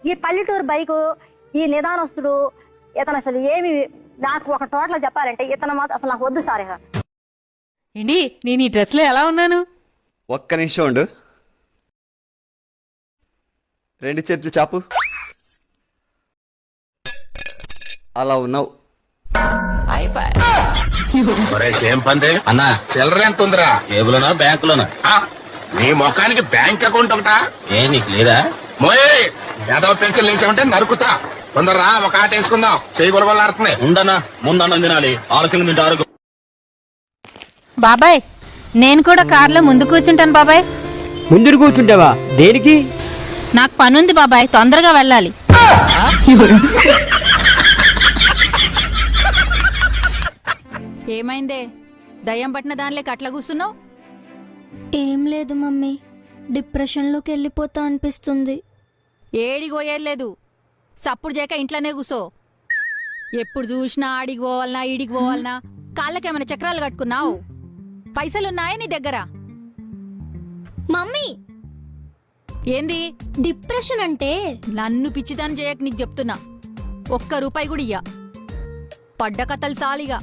ఈ పల్లెటూరు బైకు ఈ నిదానస్తుడు ఇతను అసలు ఏమి నాకు ఒక టోటల్ చెప్పాలంటే ఇతను మాత్రం అసలు నాకు వద్దు సార్. ఇక ఏంటి నేను ఈ డ్రెస్ లో ఎలా ఉన్నాను? ఒక్క నిమిషం ఉండు. 2 చేతులు చాపు. అలా ఉన్నావు. ఏం పంది అన్నా చిల్లర ఎంత ఉందిరా? టేబుల్నా బ్యాంకులోనా? నీ ముఖానికి బ్యాంక్ అకౌంట్ ఒకటా? ఏ నీకు లేదా? మోయ్ ఏదో పెన్షన్ లేచామంటే నరుకుతా. తొందరరా ఒక ఆట వేసుకుందాం. చేయి గొడవలాడుతుంది. ఉండన్నా ముందన్నం తినాలి, ఆలస్యంగా తింటే ఆరోగ్యం. బాబాయ్ నేను కూడా కార్లో ముందు కూర్చుంటాను బాబాయ్. ముందు కూర్చుంటావా? దేనికి? నాకు పనుంది బాబాయ్, తొందరగా వెళ్ళాలి. ఏమైందే దయ్యం పట్టిన దానిలోకి అట్లా కూర్చున్నావు? ఏం లేదు మమ్మీ, డిప్రెషన్లోకి వెళ్ళిపోతా అనిపిస్తుంది. ఏడికి పోయేలేదు, సప్పుడు చేయక ఇంట్లోనే కూసో. ఎప్పుడు చూసినా ఆడికి పోవాలనా ఈడికి పోవాలనా? కాళ్ళకేమైనా చక్రాలు కట్టుకున్నావు? పైసలున్నాయా నీ దగ్గర? మమ్మీ ఏంది డిప్రెషన్ అంటే? నన్ను పిచ్చిదాన్ని చేయక నీకు చెప్తున్నా. ఒక్క రూపాయి కూడా ఇయ్య. పడ్డ కథలు సాలిగా.